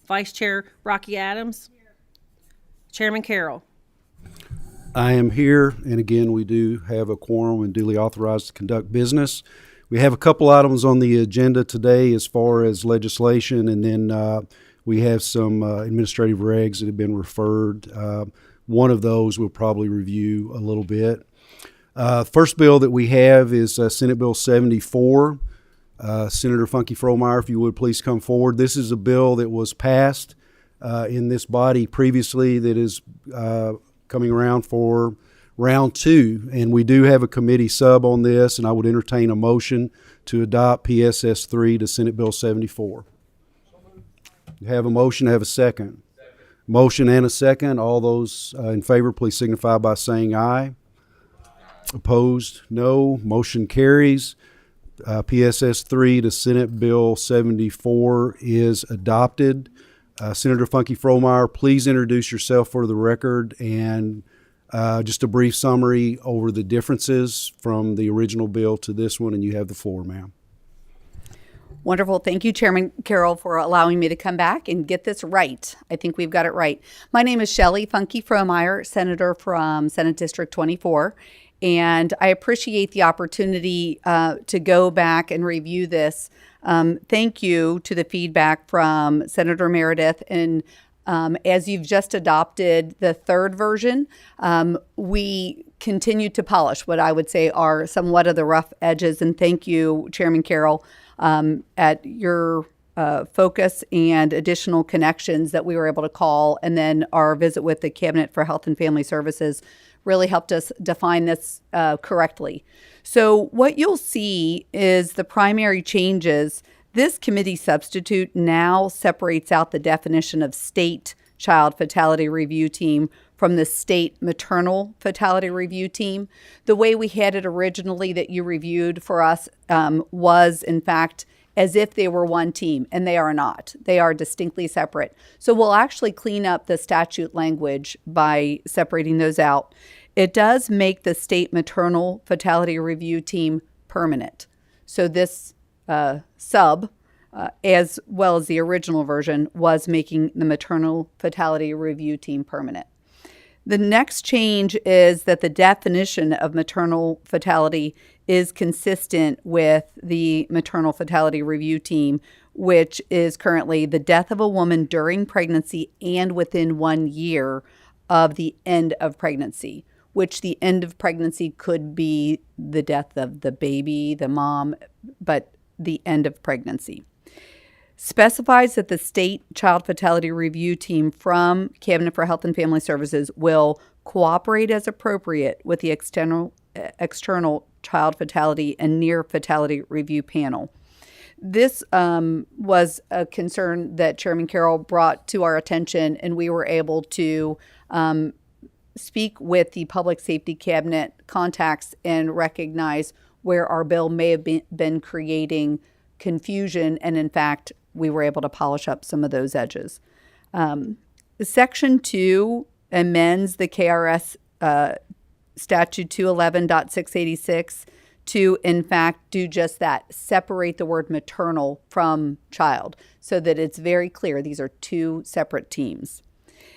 Vice Chair Rocky Adams. Chairman Carroll. I am here, and again, we do have a quorum and duly authorized to conduct business. We have a couple items on the agenda today as far as legislation, and then we have some administrative regs that have been referred. One of those we'll probably review a little bit. First bill that we have is Senate Bill 74. Senator Funky Fromeyer, if you would please come forward. This is a bill that was passed in this body previously that is coming around for round 2, and we do have a committee sub on this, and I would entertain a motion to adopt PSS 3 to Senate Bill 74. Have a motion, have a second. Motion and a second. All those in favor, please signify by saying aye. Opposed, no. Motion carries. PSS 3 to Senate Bill 74 is adopted. Senator Funky Fromeyer, please introduce yourself for the record and just a brief summary over the differences from the original bill to this one, and you have the floor, ma'am. Wonderful. Thank you, Chairman Carroll, for allowing me to come back and get this right. I think we've got it right. My name is Shelley Funky Fromeyer, Senator from Senate District 24, and I appreciate the opportunity to go back and review this. Thank you to the feedback from Senator Meredith. And as you've just adopted the third version, we continue to polish what I would say are somewhat of the rough edges. And thank you, Chairman Carroll, at your focus and additional connections that we were able to call. And then our visit with the Cabinet for Health and Family Services really helped us define this correctly. So what you'll see is the primary changes. This committee substitute now separates out the definition of state child fatality review team from the state maternal fatality review team. The way we had it originally that you reviewed for us was, in fact, as if they were one team, and they are not. They are distinctly separate. So we'll actually clean up the statute language by separating those out. It does make the state maternal fatality review team permanent. So this sub, as well as the original version, was making the maternal fatality review team permanent. The next change is that the definition of maternal fatality is consistent with the maternal fatality review team, which is currently the death of a woman during pregnancy and within 1 year of the end of pregnancy, which the end of pregnancy could be the death of the baby, the mom, but the end of pregnancy. Specifies that the state child fatality review team from Cabinet for Health and Family Services will cooperate as appropriate with the external child fatality and near fatality review panel. This was a concern that Chairman Carroll brought to our attention, and we were able to speak with the Public Safety Cabinet contacts and recognize where our bill may have been creating confusion, and in fact, we were able to polish up some of those edges. Section 2 amends the KRS Statute 211.686 to, in fact, do just that, separate the word maternal from child, so that it's very clear these are two separate teams.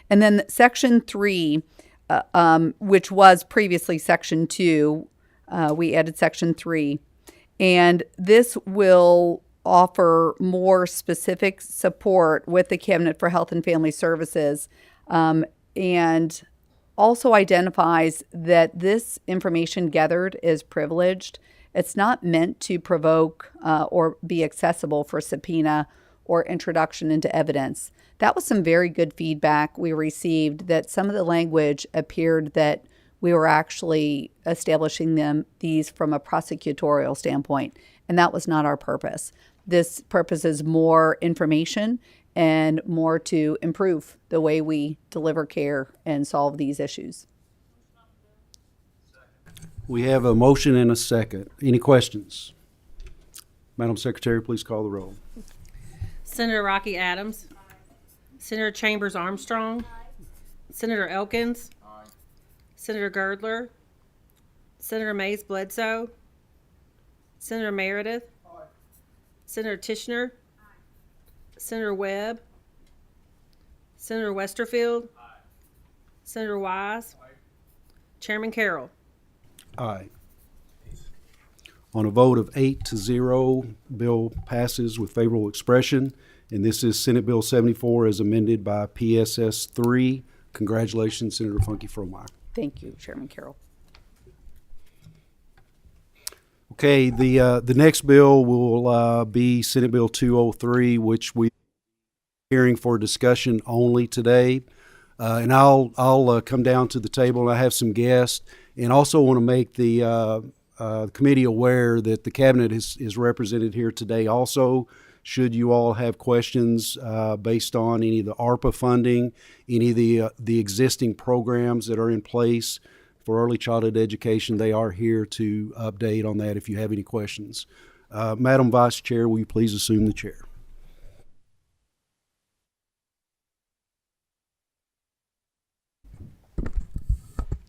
And then Section 3, which was previously Section 2, we added Section 3, and this will offer more specific support with the Cabinet for Health and Family Services, and also identifies that this information gathered is privileged. It's not meant to provoke or be accessible for subpoena or introduction into evidence. That was some very good feedback we received, that some of the language appeared that we were actually establishing these from a prosecutorial standpoint, and that was not our purpose. This purpose is more information and more to improve the way we deliver care and solve these issues. We have a motion and a second. Any questions? Madam Secretary, please call the roll. Senator Rocky Adams. Senator Chambers Armstrong. Senator Elkins. Senator Girdler. Senator Mays Bledsoe. Senator Meredith. Senator Tishner. Senator Webb. Senator Westerfield. Senator Wise. Chairman Carroll. Aye. On a vote of 8-0, bill passes with favorable expression, and this is Senate Bill 74 as amended by PSS 3. Congratulations, Senator Funky Fromeyer. Thank you, Chairman Carroll. Okay, the next bill will be Senate Bill 203, which we are hearing for discussion only today. And I'll come down to the table, and I have some guests, and also want to make the committee aware that the cabinet is represented here today also. Should you all have questions based on any of the ARPA funding, any of the existing programs that are in place for early childhood education, they are here to update on that if you have any questions. Madam Vice Chair, will you please assume the chair?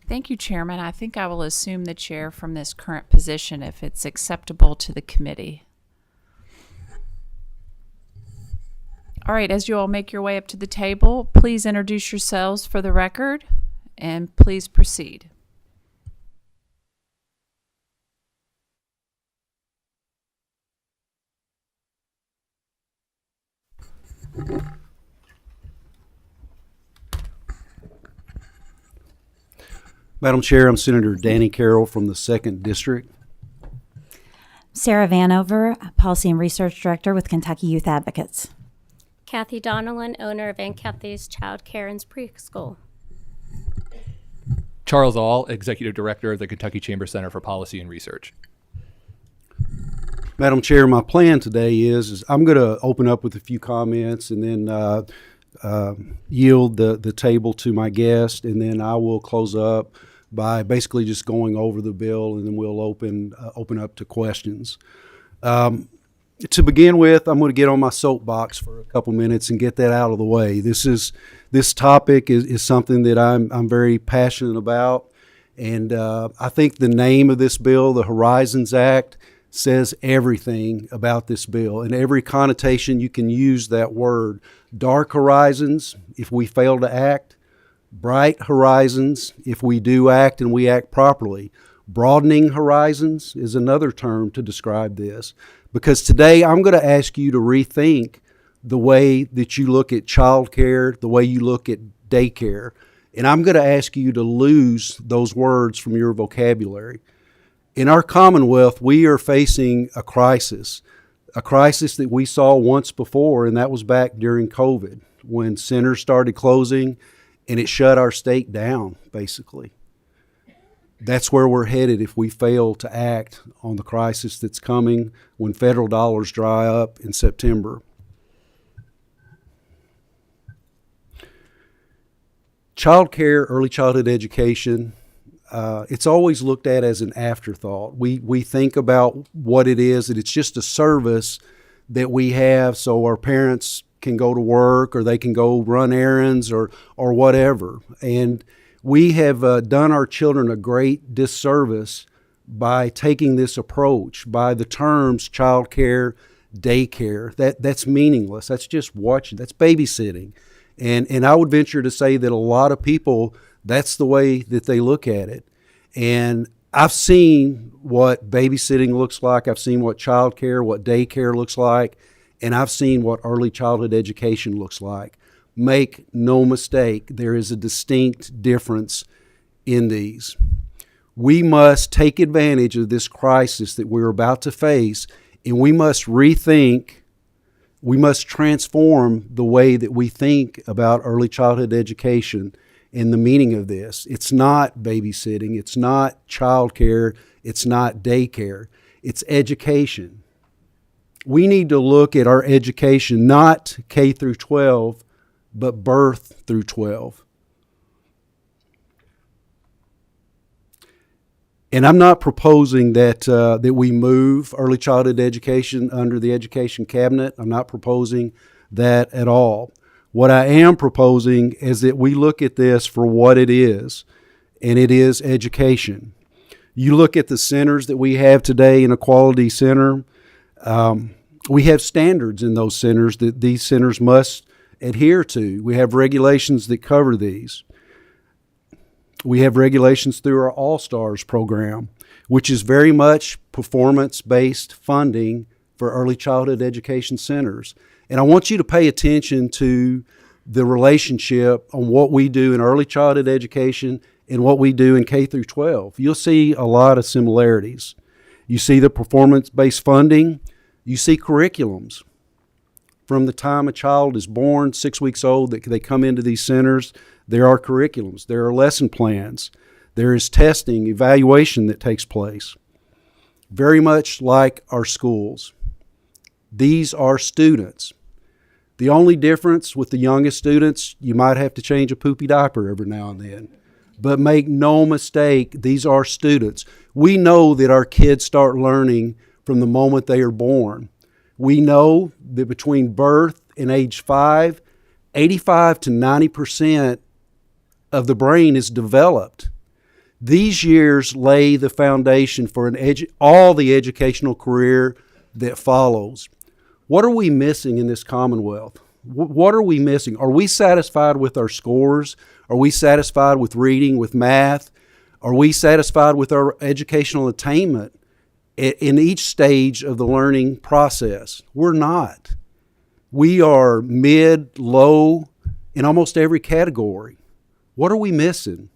Thank you, Chairman. I think I will assume the chair from this current position if it's acceptable to the committee. All right, as you all make your way up to the table, please introduce yourselves for the record, and please proceed. Madam Chair, I'm Senator Danny Carroll from the 2nd District. Sarah Vanover, Policy and Research Director with Kentucky Youth Advocates. Kathy Donnellan, owner of Aunt Kathy's Child Care and Preschool. Charles All, Executive Director of the Kentucky Chamber Center for Policy and Research. Madam Chair, my plan today is I'm going to open up with a few comments and then yield the table to my guest, and then I will close up by basically just going over the bill, and then we'll open up to questions. To begin with, I'm going to get on my soapbox for a couple minutes and get that out of the way. This topic is something that I'm very passionate about, and I think the name of this bill, the Horizons Act, says everything about this bill, and every connotation you can use that word. Dark horizons, if we fail to act. Bright horizons, if we do act and we act properly. Broadening horizons is another term to describe this, because today I'm going to ask you to rethink the way that you look at child care, the way you look at daycare, and I'm going to ask you to lose those words from your vocabulary. In our Commonwealth, we are facing a crisis that we saw once before, and that was back during COVID, when centers started closing and it shut our state down, basically. That's where we're headed if we fail to act on the crisis that's coming when federal dollars dry up in September. Child care, early childhood education, it's always looked at as an afterthought. We think about what it is, that it's just a service that we have so our parents can go to work or they can go run errands or whatever. And we have done our children a great disservice by taking this approach, by the terms child care, daycare. That's meaningless. That's just watching. That's babysitting. And I would venture to say that a lot of people, that's the way that they look at it. And I've seen what babysitting looks like. I've seen what child care, what daycare looks like. And I've seen what early childhood education looks like. Make no mistake, there is a distinct difference in these. We must take advantage of this crisis that we're about to face, and we must rethink, we must transform the way that we think about early childhood education and the meaning of this. It's not babysitting, it's not childcare, it's not daycare, it's education. We need to look at our education, not K through 12, but birth through 12. And I'm not proposing that we move early childhood education under the education cabinet. I'm not proposing that at all. What I am proposing is that we look at this for what it is, and it is education. You look at the centers that we have today in a quality center, we have standards in those centers that these centers must adhere to. We have regulations that cover these. We have regulations through our All-Stars program, which is very much performance-based funding for early childhood education centers. And I want you to pay attention to the relationship on what we do in early childhood education and what we do in K through 12. You'll see a lot of similarities. You see the performance-based funding. You see curriculums. From the time a child is born, 6 weeks old, that they come into these centers, there are curriculums. There are lesson plans. There is testing, evaluation that takes place. Very much like our schools. These are students. The only difference with the youngest students, you might have to change a poopy diaper every now and then. But make no mistake, these are students. We know that our kids start learning from the moment they are born. We know that between birth and age 5, 85 to 90% of the brain is developed. These years lay the foundation for all the educational career that follows. What are we missing in this Commonwealth? What are we missing? Are we satisfied with our scores? Are we satisfied with reading, with math? Are we satisfied with our educational attainment in each stage of the learning process? We're not. We are mid, low in almost every category. What are we missing?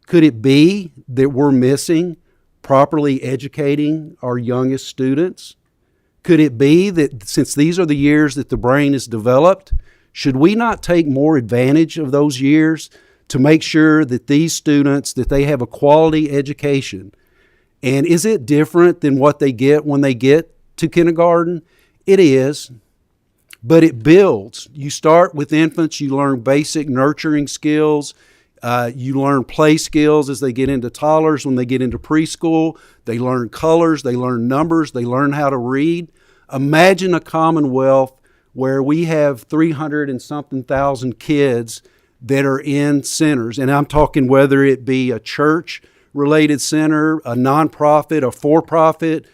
Could it be that we're missing properly educating our youngest students? Could it be that since these are the years that the brain is developed, should we not take more advantage of those years to make sure that these students, that they have a quality education? And is it different than what they get when they get to kindergarten? It is, but it builds. You start with infants, you learn basic nurturing skills. You learn play skills as they get into toddlers. When they get into preschool, they learn colors, they learn numbers, they learn how to read. Imagine a Commonwealth where we have 300 and something thousand kids that are in centers. And I'm talking whether it be a church-related center, a nonprofit, a for-profit,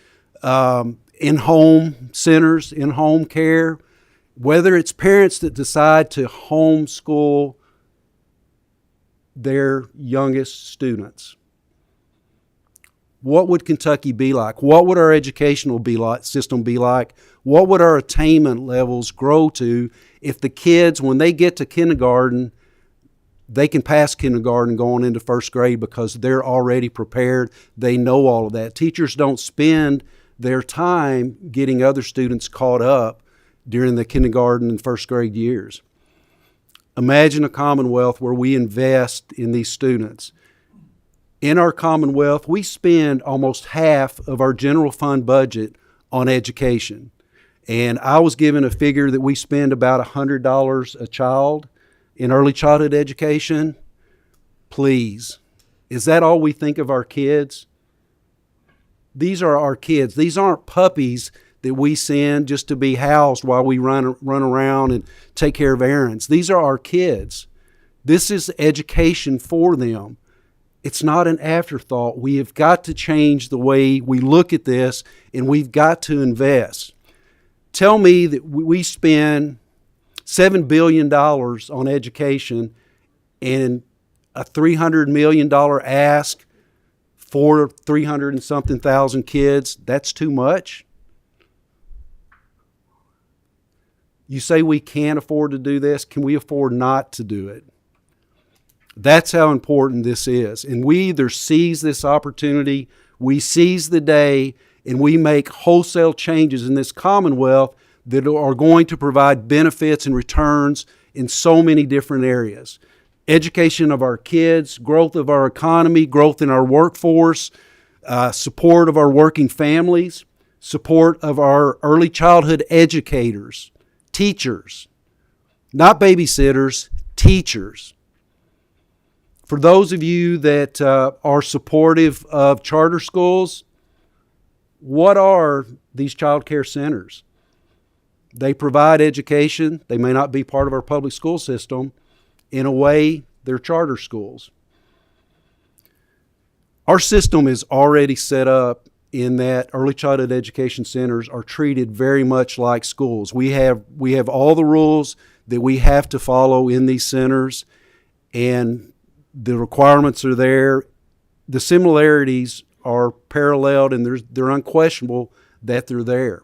in-home centers, in-home care, whether it's parents that decide to homeschool their youngest students. What would Kentucky be like? What would our educational system be like? What would our attainment levels grow to if the kids, when they get to kindergarten, they can pass kindergarten going into first grade because they're already prepared. They know all of that. Teachers don't spend their time getting other students caught up during the kindergarten and first grade years. Imagine a Commonwealth where we invest in these students. In our Commonwealth, we spend almost half of our general fund budget on education. And I was given a figure that we spend about $100 a child in early childhood education. Please, is that all we think of our kids? These are our kids. These aren't puppies that we send just to be housed while we run around and take care of errands. These are our kids. This is education for them. It's not an afterthought. We have got to change the way we look at this, and we've got to invest. Tell me that we spend $7 billion on education and a $300 million ask for 300 and something thousand kids. That's too much. You say we can't afford to do this. Can we afford not to do it? That's how important this is. And we either seize this opportunity, we seize the day, and we make wholesale changes in this Commonwealth that are going to provide benefits and returns in so many different areas. Education of our kids, growth of our economy, growth in our workforce, support of our working families, support of our early childhood educators, teachers, not babysitters, teachers. For those of you that are supportive of charter schools, what are these child care centers? They provide education. They may not be part of our public school system. In a way, they're charter schools. Our system is already set up in that early childhood education centers are treated very much like schools. We have all the rules that we have to follow in these centers, and the requirements are there. The similarities are paralleled, and they're unquestionable that they're there.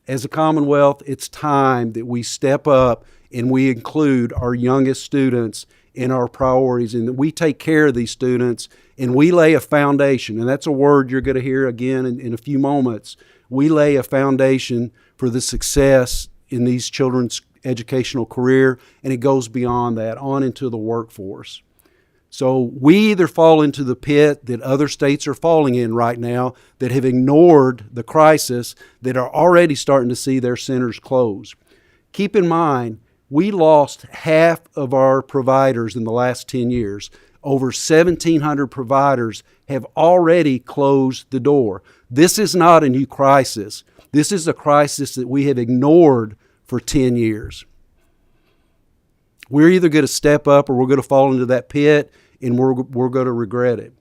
As a Commonwealth, it's time that we step up and we include our youngest students in our priorities, and that we take care of these students and we lay a foundation. And that's a word you're going to hear again in a few moments. We lay a foundation for the success in these children's educational career, and it goes beyond that, on into the workforce. So we either fall into the pit that other states are falling in right now that have ignored the crisis, that are already starting to see their centers close. Keep in mind, we lost half of our providers in the last 10 years. Over 1,700 providers have already closed the door. This is not a new crisis. This is a crisis that we have ignored for 10 years. We're either going to step up or we're going to fall into that pit, and we're going to regret it.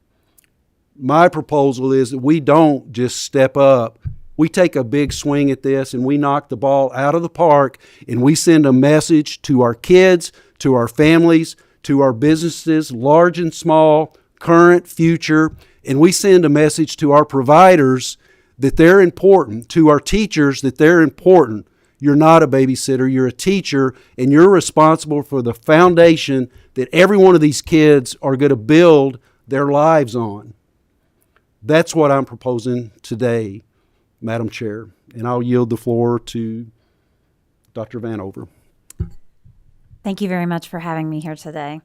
My proposal is that we don't just step up. We take a big swing at this and we knock the ball out of the park, and we send a message to our kids, to our families, to our businesses, large and small, current, future, and we send a message to our providers that they're important, to our teachers that they're important. You're not a babysitter, you're a teacher, and you're responsible for the foundation that every one of these kids are going to build their lives on. That's what I'm proposing today, Madam Chair, and I'll yield the floor to Dr. Vanover. Thank you very much for having me here today.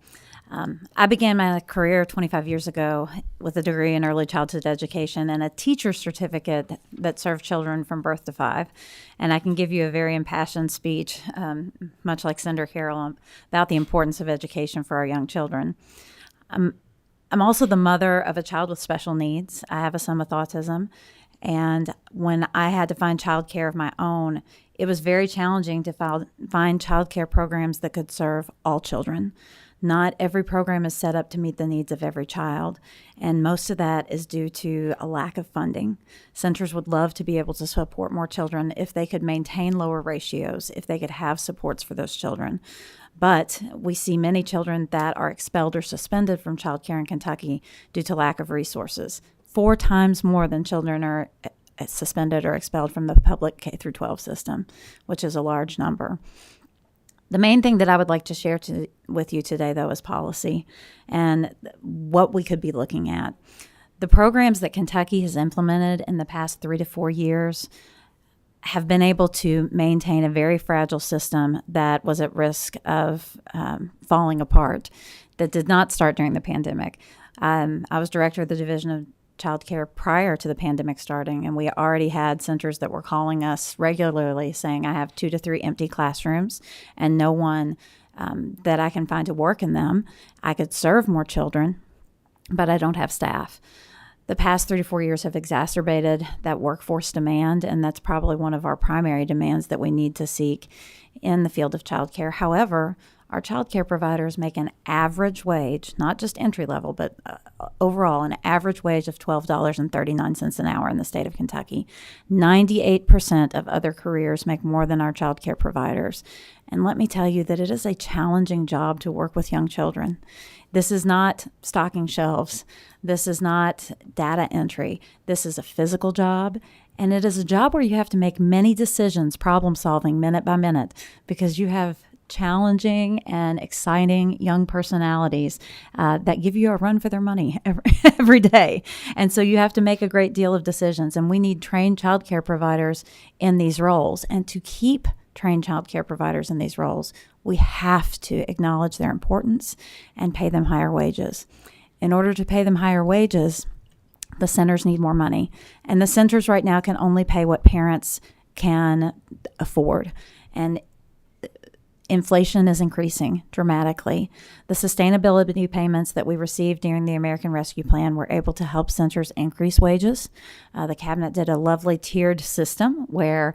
I began my career 25 years ago with a degree in early childhood education and a teacher's certificate that served children from birth to 5. And I can give you a very impassioned speech, much like Senator Carroll, about the importance of education for our young children. I'm also the mother of a child with special needs. I have a son with autism. And when I had to find childcare of my own, it was very challenging to find childcare programs that could serve all children. Not every program is set up to meet the needs of every child, and most of that is due to a lack of funding. Centers would love to be able to support more children if they could maintain lower ratios, if they could have supports for those children. But we see many children that are expelled or suspended from childcare in Kentucky due to lack of resources. 4 times more than children are suspended or expelled from the public K-12 system, which is a large number. The main thing that I would like to share with you today, though, is policy and what we could be looking at. The programs that Kentucky has implemented in the past 3 to 4 years have been able to maintain a very fragile system that was at risk of falling apart, that did not start during the pandemic. I was director of the Division of Child Care prior to the pandemic starting, and we already had centers that were calling us regularly saying, I have 2 to 3 empty classrooms and no one that I can find to work in them. I could serve more children, but I don't have staff. The past 3 to 4 years have exacerbated that workforce demand, and that's probably one of our primary demands that we need to seek in the field of child care. However, our child care providers make an average wage, not just entry level, but overall an average wage of $12.39 an hour in the state of Kentucky. 98% of other careers make more than our child care providers. And let me tell you that it is a challenging job to work with young children. This is not stocking shelves. This is not data entry. This is a physical job. And it is a job where you have to make many decisions, problem solving minute by minute, because you have challenging and exciting young personalities that give you a run for their money every day. And so you have to make a great deal of decisions. And we need trained child care providers in these roles. And to keep trained child care providers in these roles, we have to acknowledge their importance and pay them higher wages. In order to pay them higher wages, the centers need more money. And the centers right now can only pay what parents can afford. And inflation is increasing dramatically. The sustainability payments that we received during the American Rescue Plan were able to help centers increase wages. The cabinet did a lovely tiered system where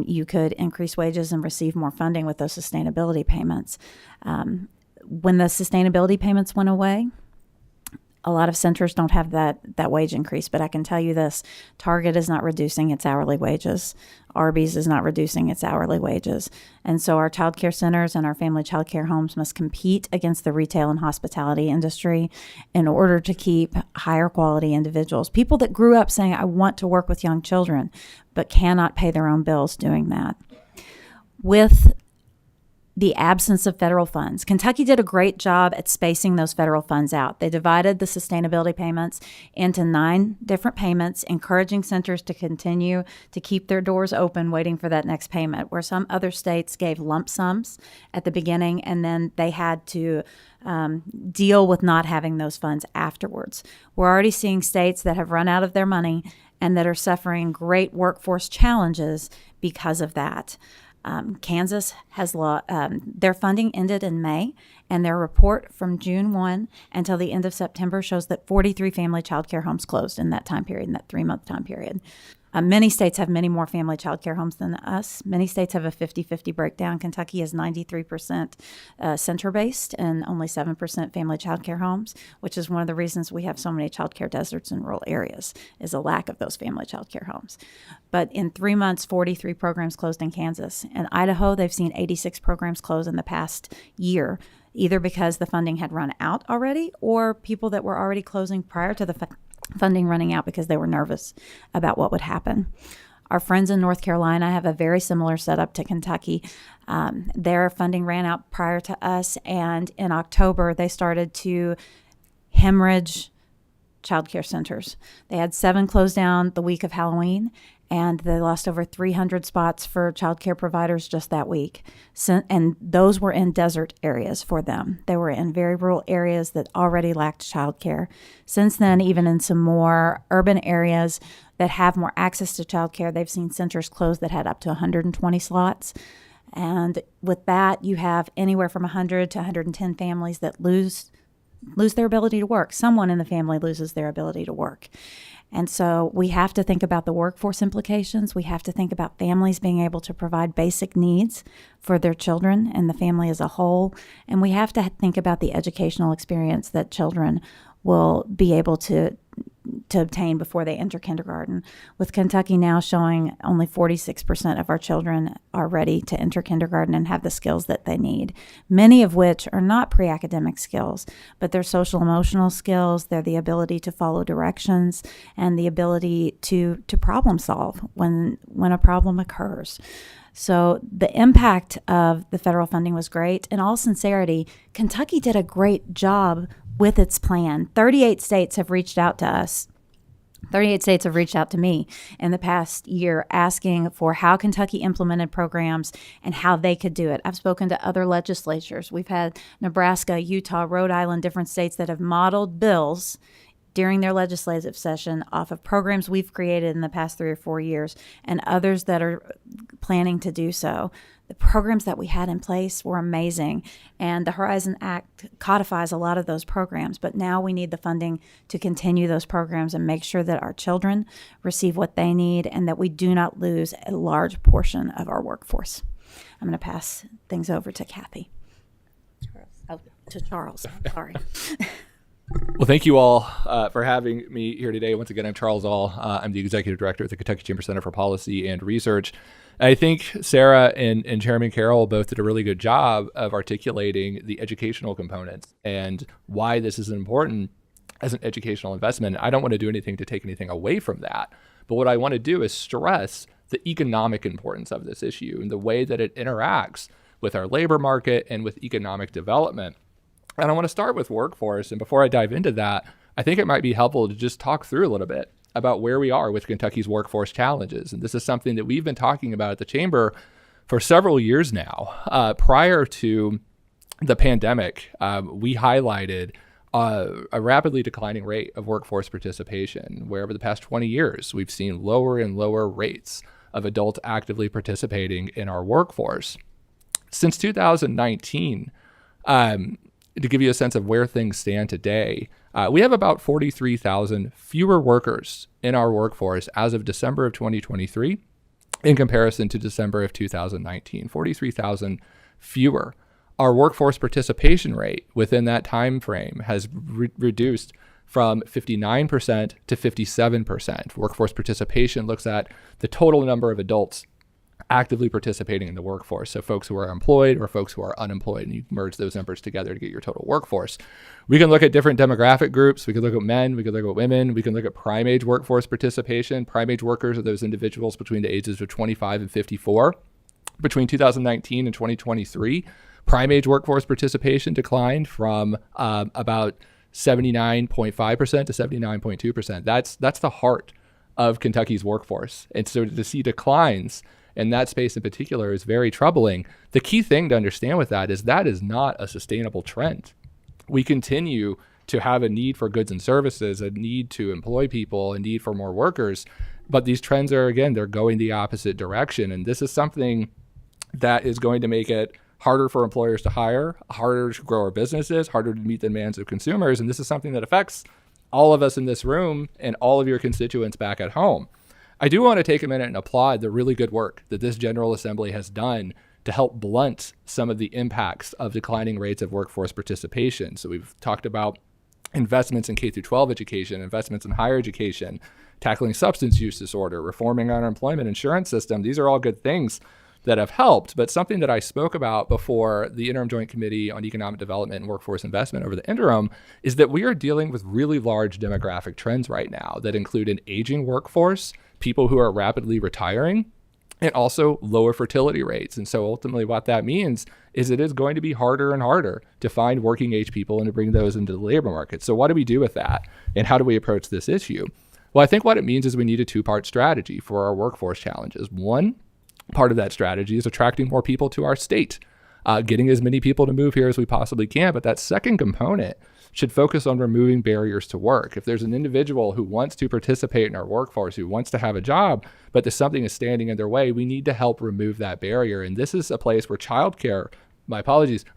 you could increase wages and receive more funding with those sustainability payments. When the sustainability payments went away, A lot of centers don't have that wage increase, but I can tell you this: Target is not reducing its hourly wages. Arby's is not reducing its hourly wages. And so our child care centers and our family child care homes must compete against the retail and hospitality industry in order to keep higher quality individuals, people that grew up saying, I want to work with young children, but cannot pay their own bills doing that. With the absence of federal funds, Kentucky did a great job at spacing those federal funds out. They divided the sustainability payments into 9 different payments, encouraging centers to continue to keep their doors open, waiting for that next payment, where some other states gave lump sums at the beginning, and then they had to deal with not having those funds afterwards. We're already seeing states that have run out of their money and that are suffering great workforce challenges because of that. Kansas has their funding ended in May, and their report from June 1 until the end of September shows that 43 family child care homes closed in that time period, in that 3-month time period. Many states have many more family child care homes than us. Many states have a 50-50 breakdown. Kentucky is 93% center-based and only 7% family child care homes, which is one of the reasons we have so many child care deserts in rural areas, is a lack of those family child care homes. But in 3 months, 43 programs closed in Kansas. In Idaho, they've seen 86 programs close in the past year, either because the funding had run out already or people that were already closing prior to the funding running out because they were nervous about what would happen. Our friends in North Carolina have a very similar setup to Kentucky. Their funding ran out prior to us, and in October they started to hemorrhage child care centers. They had 7 closed down the week of Halloween, and they lost over 300 spots for child care providers just that week. And those were in desert areas for them. They were in very rural areas that already lacked child care. Since then, even in some more urban areas that have more access to child care, they've seen centers close that had up to 120 slots. And with that, you have anywhere from 100 to 110 families that lose their ability to work. Someone in the family loses their ability to work. And so we have to think about the workforce implications. We have to think about families being able to provide basic needs for their children and the family as a whole. And we have to think about the educational experience that children will be able to obtain before they enter kindergarten. With Kentucky now showing only 46% of our children are ready to enter kindergarten and have the skills that they need, many of which are not pre-academic skills, but they're social emotional skills. They're the ability to follow directions and the ability to problem solve when a problem occurs. So the impact of the federal funding was great. In all sincerity, Kentucky did a great job with its plan. 38 states have reached out to us. 38 states have reached out to me in the past year asking for how Kentucky implemented programs and how they could do it. I've spoken to other legislatures. We've had Nebraska, Utah, Rhode Island, different states that have modeled bills during their legislative session off of programs we've created in the past 3 or 4 years, and others that are planning to do so. The programs that we had in place were amazing, and the Horizon Act codifies a lot of those programs, but now we need the funding to continue those programs and make sure that our children receive what they need and that we do not lose a large portion of our workforce. I'm going to pass things over to Kathy. To Charles, sorry. Well, thank you all for having me here today. Once again, I'm Charles All. I'm the Executive Director at the Kentucky Chamber Center for Policy and Research. I think Sarah and Chairman Carroll both did a really good job of articulating the educational components and why this is important as an educational investment. I don't want to do anything to take anything away from that. But what I want to do is stress the economic importance of this issue and the way that it interacts with our labor market and with economic development. And I want to start with workforce. And before I dive into that, I think it might be helpful to just talk through a little bit about where we are with Kentucky's workforce challenges. And this is something that we've been talking about at the Chamber for several years now. Prior to the pandemic, we highlighted a rapidly declining rate of workforce participation, where over the past 20 years, we've seen lower and lower rates of adults actively participating in our workforce. Since 2019, to give you a sense of where things stand today, we have about 43,000 fewer workers in our workforce as of December of 2023 in comparison to December of 2019, 43,000 fewer. Our workforce participation rate within that time frame has reduced from 59% to 57%. Workforce participation looks at the total number of adults actively participating in the workforce. So folks who are employed or folks who are unemployed, and you merge those numbers together to get your total workforce. We can look at different demographic groups. We can look at men, we can look at women, we can look at prime age workforce participation. Prime age workers are those individuals between the ages of 25 and 54. Between 2019 and 2023, prime age workforce participation declined from about 79.5% to 79.2%. That's the heart of Kentucky's workforce. And so to see declines in that space in particular is very troubling. The key thing to understand with that is not a sustainable trend. We continue to have a need for goods and services, a need to employ people, a need for more workers, but these trends are, again, they're going the opposite direction. And this is something that is going to make it harder for employers to hire, harder to grow our businesses, harder to meet the demands of consumers. And this is something that affects all of us in this room and all of your constituents back at home. I do want to take a minute and applaud the really good work that this General Assembly has done to help blunt some of the impacts of declining rates of workforce participation. So we've talked about investments in K through 12 education, investments in higher education, tackling substance use disorder, reforming our unemployment insurance system. These are all good things that have helped, but something that I spoke about before the Interim Joint Committee on Economic Development and Workforce Investment over the interim is that we are dealing with really large demographic trends right now that include an aging workforce, people who are rapidly retiring, and also lower fertility rates. And so ultimately what that means is it is going to be harder and harder to find working age people and to bring those into the labor market. So what do we do with that? And how do we approach this issue? Well, I think what it means is we need a two-part strategy for our workforce challenges. One part of that strategy is attracting more people to our state, getting as many people to move here as we possibly can. But that second component should focus on removing barriers to work. If there's an individual who wants to participate in our workforce, who wants to have a job, but there's something is standing in their way, we need to help remove that barrier. And this is a place where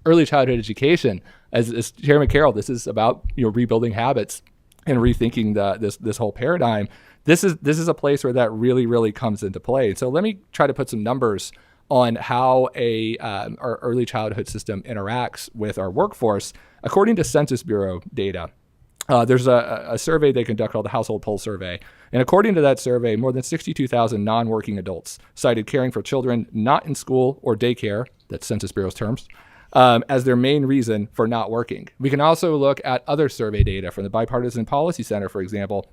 early childhood education, as Chairman Carroll, this is about rebuilding habits and rethinking this whole paradigm. This is a place where that really, really comes into play. So let me try to put some numbers on how our early childhood system interacts with our workforce. According to Census Bureau data, there's a survey they conduct called the Household Pulse Survey. And according to that survey, more than 62,000 non-working adults cited caring for children not in school or daycare, that's Census Bureau's terms, as their main reason for not working. We can also look at other survey data from the Bipartisan Policy Center, for example,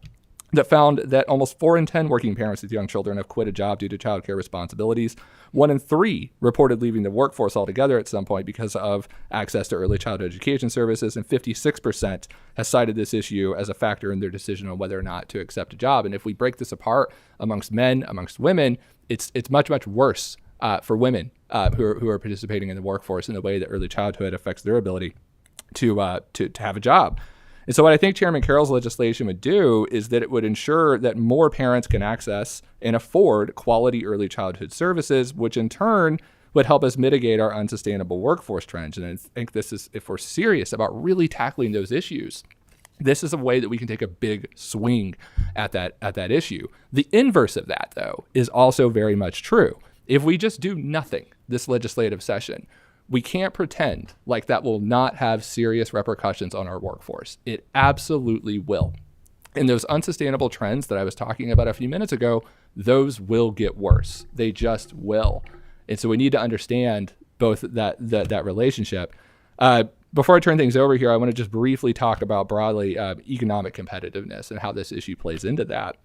that found that almost 4 in 10 working parents with young children have quit a job due to childcare responsibilities. 1 in 3 reported leaving the workforce altogether at some point because of access to early childhood education services, and 56% has cited this issue as a factor in their decision on whether or not to accept a job. And if we break this apart amongst men, amongst women, it's much, much worse for women who are participating in the workforce in the way that early childhood affects their ability to have a job. And so what I think Chairman Carroll's legislation would do is that it would ensure that more parents can access and afford quality early childhood services, which in turn would help us mitigate our unsustainable workforce trends. And I think this is, if we're serious about really tackling those issues, this is a way that we can take a big swing at that issue. The inverse of that, though, is also very much true. If we just do nothing this legislative session, we can't pretend like that will not have serious repercussions on our workforce. It absolutely will. And those unsustainable trends that I was talking about a few minutes ago, those will get worse. They just will. And so we need to understand both that relationship. Before I turn things over here, I want to just briefly talk about broadly economic competitiveness and how this issue plays into that.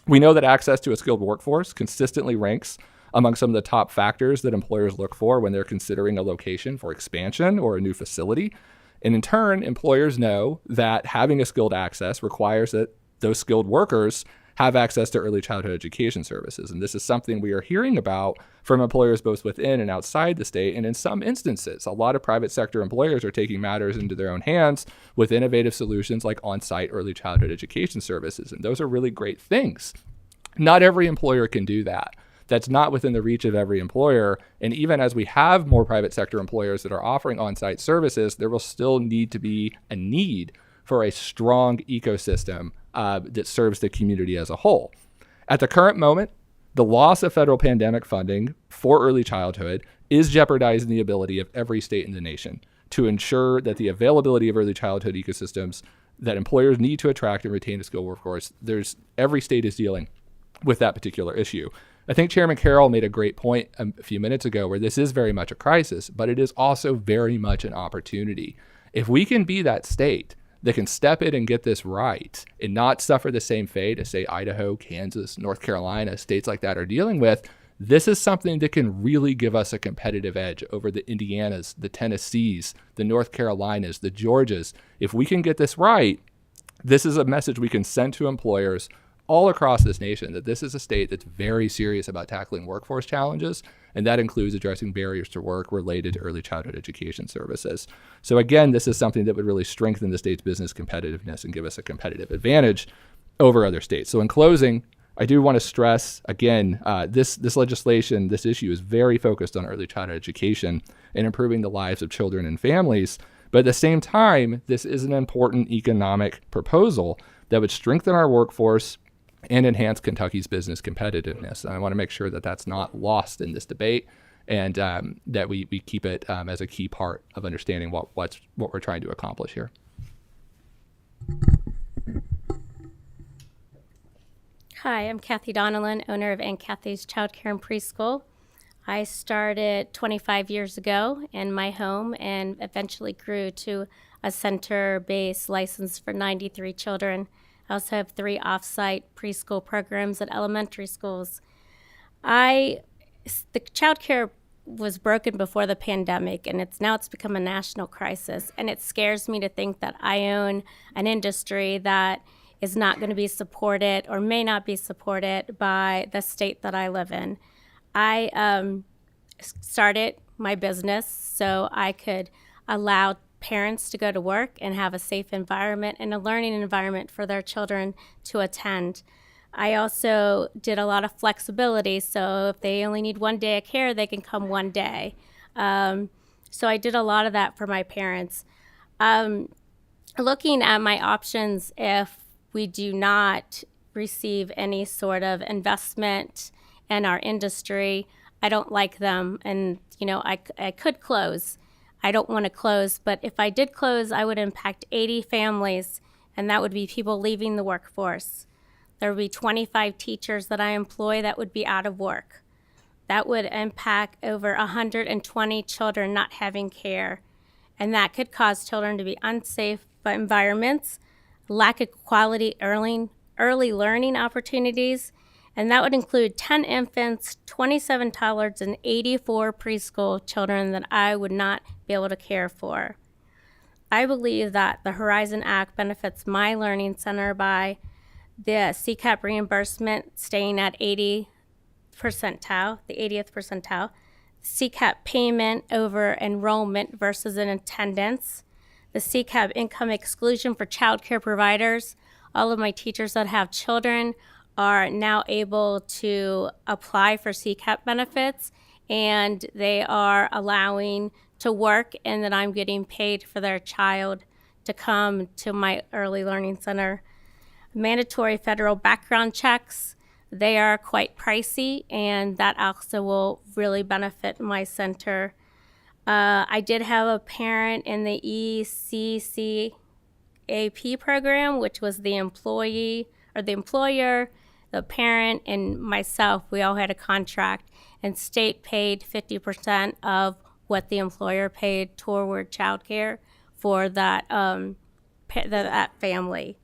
We know that access to a skilled workforce consistently ranks among some of the top factors that employers look for when they're considering a location for expansion or a new facility. And in turn, employers know that having a skilled access requires that those skilled workers have access to early childhood education services. And this is something we are hearing about from employers both within and outside the state. And in some instances, a lot of private sector employers are taking matters into their own hands with innovative solutions like on-site early childhood education services. And those are really great things. Not every employer can do that. That's not within the reach of every employer. And even as we have more private sector employers that are offering on-site services, there will still need to be a need for a strong ecosystem that serves the community as a whole. At the current moment, the loss of federal pandemic funding for early childhood is jeopardizing the ability of every state in the nation to ensure that the availability of early childhood ecosystems that employers need to attract and retain a skilled workforce. Every state is dealing with that particular issue. I think Chairman Carroll made a great point a few minutes ago where this is very much a crisis, but it is also very much an opportunity. If we can be that state that can step in and get this right and not suffer the same fate as, say, Idaho, Kansas, North Carolina, states like that are dealing with, this is something that can really give us a competitive edge over the Indianas, the Tennessees, the North Carolinas, the Georgias. If we can get this right, this is a message we can send to employers all across this nation that this is a state that's very serious about tackling workforce challenges, and that includes addressing barriers to work related to early childhood education services. So again, this is something that would really strengthen the state's business competitiveness and give us a competitive advantage over other states. So in closing, I do want to stress, again, this legislation, this issue is very focused on early childhood education and improving the lives of children and families. But at the same time, this is an important economic proposal that would strengthen our workforce and enhance Kentucky's business competitiveness. And I want to make sure that that's not lost in this debate, and that we keep it as a key part of understanding what we're trying to accomplish here. Hi, I'm Kathy Donnellan, owner of Aunt Kathy's Child Care and Preschool. I started 25 years ago in my home and eventually grew to a center-based license for 93 children. I also have 3 off-site preschool programs at elementary schools. The child care was broken before the pandemic, and it's become a national crisis. And it scares me to think that I own an industry that is not going to be supported or may not be supported by the state that I live in. I started my business so I could allow parents to go to work and have a safe environment and a learning environment for their children to attend. I also did a lot of flexibility, so if they only need one day of care, they can come one day. So I did a lot of that for my parents. Looking at my options, if we do not receive any sort of investment in our industry, I don't like them, and I could close. I don't want to close, but if I did close, I would impact 80 families, and that would be people leaving the workforce. There would be 25 teachers that I employ that would be out of work. That would impact over 120 children not having care, and that could cause children to be unsafe environments, lack of quality early learning opportunities, and that would include 10 infants, 27 toddlers, and 84 preschool children that I would not be able to care for. I believe that the Horizon Act benefits my learning center by the CCAP reimbursement staying at 80th percentile, CCAP payment over enrollment versus an attendance, the CCAP income exclusion for child care providers. All of my teachers that have children are now able to apply for CCAP benefits, and they are allowing to work, and that I'm getting paid for their child to come to my early learning center. Mandatory federal background checks, they are quite pricey, and that also will really benefit my center. I did have a parent in the ECCAP program, which was the employee or the employer, the parent, and myself. We all had a contract, and state paid 50% of what the employer paid toward child care for that family.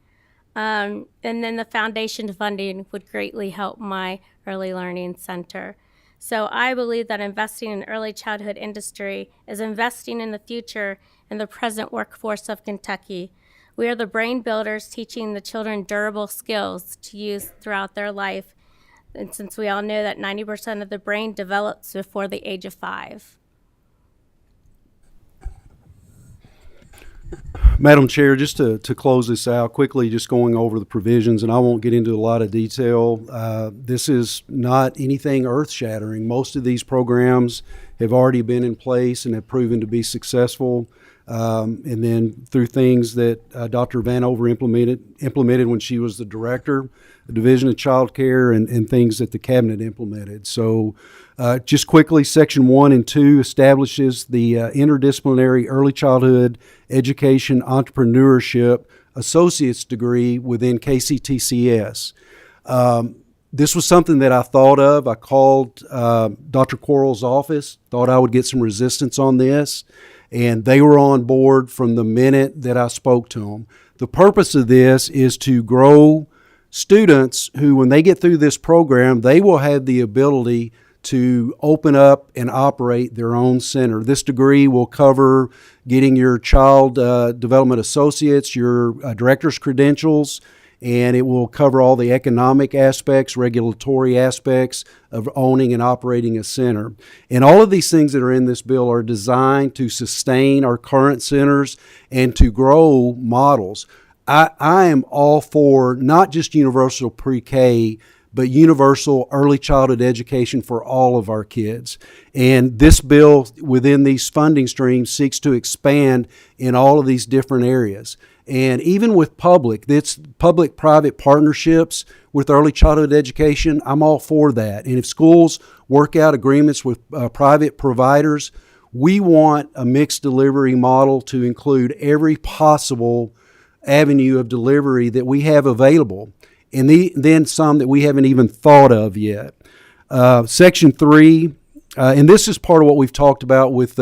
And then the foundation funding would greatly help my early learning center. So I believe that investing in early childhood industry is investing in the future and the present workforce of Kentucky. We are the brain builders, teaching the children durable skills to use throughout their life. And since we all know that 90% of the brain develops before the age of 5. Madam Chair, just to close this out quickly, just going over the provisions, and I won't get into a lot of detail. This is not anything earth-shattering. Most of these programs have already been in place and have proven to be successful. and then through things that Dr. Vanover implemented when she was the director, the Division of Child Care, and things that the cabinet implemented. So just quickly, Section 1 and 2 establishes the interdisciplinary early childhood education entrepreneurship associate's degree within KCTCS. This was something that I thought of. I called Dr. Quarles' office, thought I would get some resistance on this, and they were on board from the minute that I spoke to them. The purpose of this is to grow students who, when they get through this program, they will have the ability to open up and operate their own center. This degree will cover getting your child development associates, your director's credentials, and it will cover all the economic aspects, regulatory aspects of owning and operating a center. And all of these things that are in this bill are designed to sustain our current centers and to grow models. I am all for not just universal pre-K, but universal early childhood education for all of our kids. And this bill within these funding streams seeks to expand in all of these different areas. And even with public-private partnerships with early childhood education, I'm all for that. And if schools work out agreements with private providers, we want a mixed delivery model to include every possible avenue of delivery that we have available, and then some that we haven't even thought of yet. Section 3, and this is part of what we've talked about with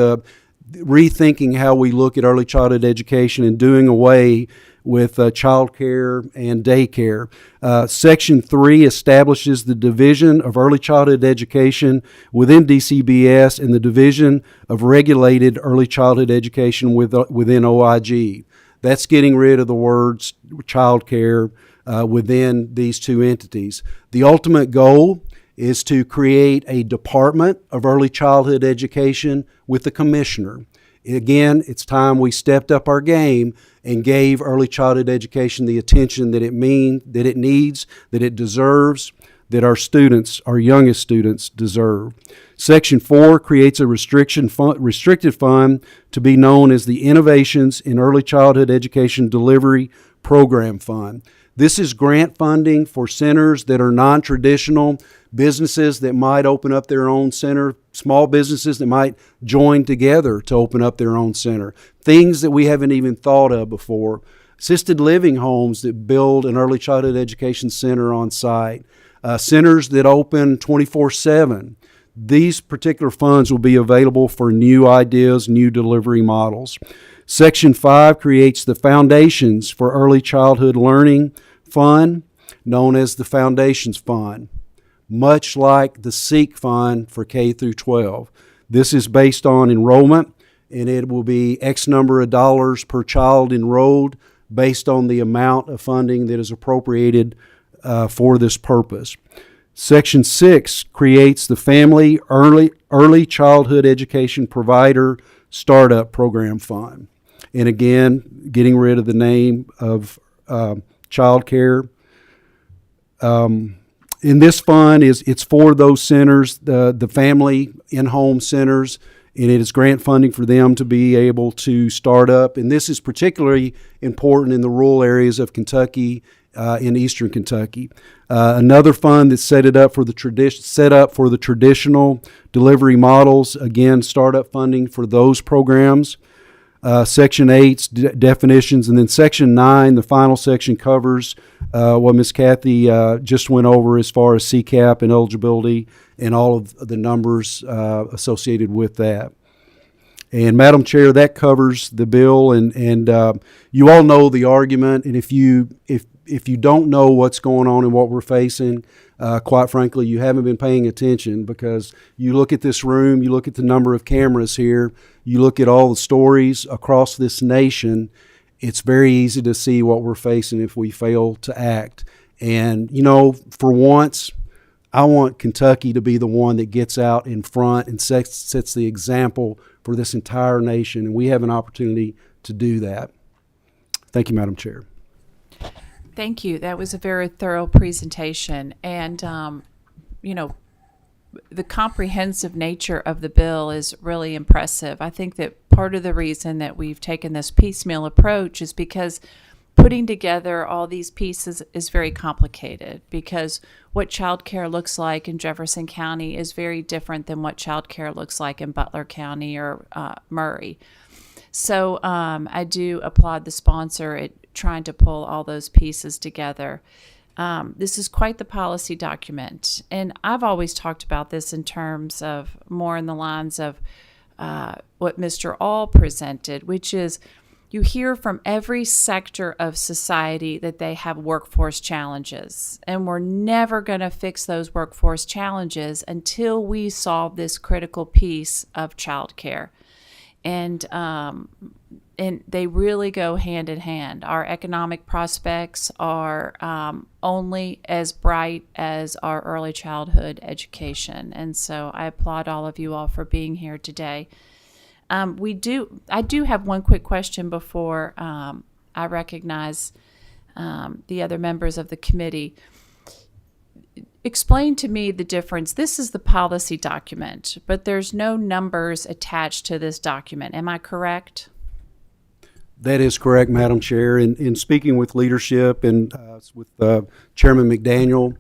rethinking how we look at early childhood education and doing away with child care and daycare. Section 3 establishes the Division of Early Childhood Education within DCBS and the Division of Regulated Early Childhood Education within OIG. That's getting rid of the words child care within these two entities. The ultimate goal is to create a Department of Early Childhood Education with the commissioner. Again, it's time we stepped up our game and gave early childhood education the attention that it needs, that it deserves, that our students, our youngest students, deserve. Section 4 creates a restricted fund to be known as the Innovations in Early Childhood Education Delivery Program Fund. This is grant funding for centers that are non-traditional, businesses that might open up their own center, small businesses that might join together to open up their own center, things that we haven't even thought of before, assisted living homes that build an early childhood education center on site, centers that open 24/7. These particular funds will be available for new ideas, new delivery models. Section 5 creates the Foundations for Early Childhood Learning Fund, known as the Foundations Fund, much like the SEEK Fund for K through 12. This is based on enrollment, and it will be X number of dollars per child enrolled based on the amount of funding that is appropriated for this purpose. Section 6 creates the Family Early Childhood Education Provider Startup Program Fund. And again, getting rid of the name of child care. In this fund, it's for those centers, the family in-home centers, and it is grant funding for them to be able to start up. And this is particularly important in the rural areas of Kentucky, in eastern Kentucky. Another fund that's set up for the traditional delivery models, again, startup funding for those programs. Section 8's definitions, and then Section 9, the final section, covers what Ms. Kathy just went over as far as CCAP and eligibility and all of the numbers associated with that. And Madam Chair, that covers the bill, and you all know the argument, and if you don't know what's going on and what we're facing, quite frankly, you haven't been paying attention, because you look at this room, you look at the number of cameras here, you look at all the stories across this nation, it's very easy to see what we're facing if we fail to act. And, for once, I want Kentucky to be the one that gets out in front and sets the example for this entire nation, and we have an opportunity to do that. Thank you, Madam Chair. Thank you. That was a very thorough presentation. And, the comprehensive nature of the bill is really impressive. I think that part of the reason that we've taken this piecemeal approach is because putting together all these pieces is very complicated, because what childcare looks like in Jefferson County is very different than what childcare looks like in Butler County or Murray. So I do applaud the sponsor at trying to pull all those pieces together. This is quite the policy document, and I've always talked about this in terms of more in the lines of what Mr. All presented, which is you hear from every sector of society that they have workforce challenges, and we're never going to fix those workforce challenges until we solve this critical piece of childcare. And they really go hand in hand. Our economic prospects are only as bright as our early childhood education. And so I applaud all of you all for being here today. I do have one quick question before I recognize the other members of the committee. Explain to me the difference. This is the policy document, but there's no numbers attached to this document. Am I correct? That is correct, Madam Chair. In speaking with leadership and with Chairman McDaniel,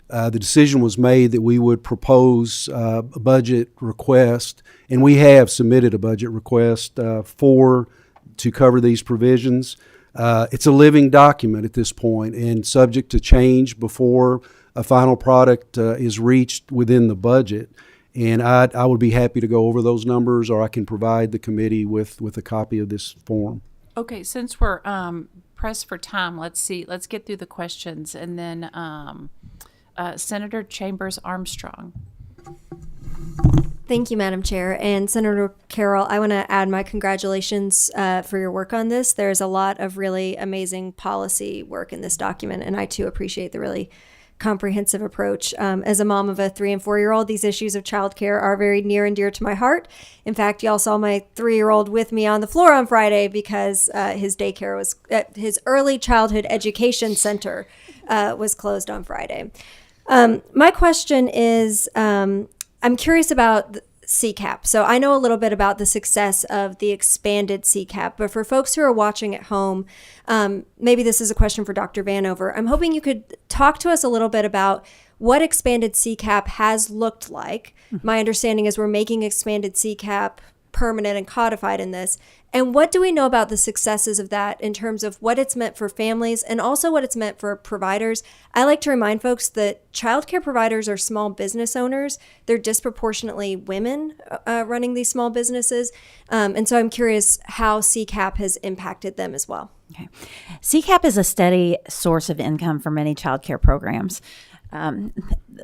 the decision was made that we would propose a budget request, and we have submitted a budget request to cover these provisions. It's a living document at this point and subject to change before a final product is reached within the budget. And I would be happy to go over those numbers, or I can provide the committee with a copy of this form. Okay, since we're pressed for time, let's get through the questions, and then Senator Chambers Armstrong. Thank you, Madam Chair. And Senator Carroll, I want to add my congratulations for your work on this. There's a lot of really amazing policy work in this document, and I too appreciate the really comprehensive approach. As a mom of a 3- and 4-year-old, these issues of childcare are very near and dear to my heart. In fact, y'all saw my 3-year-old with me on the floor on Friday because his daycare was his early childhood education center was closed on Friday. My question is, I'm curious about CCAP. So I know a little bit about the success of the expanded CCAP, but for folks who are watching at home, maybe this is a question for Dr. Vanover. I'm hoping you could talk to us a little bit about what expanded CCAP has looked like. My understanding is we're making expanded CCAP permanent and codified in this. And what do we know about the successes of that in terms of what it's meant for families and also what it's meant for providers? I like to remind folks that childcare providers are small business owners. They're disproportionately women running these small businesses. And so I'm curious how CCAP has impacted them as well. Okay. CCAP is a steady source of income for many childcare programs.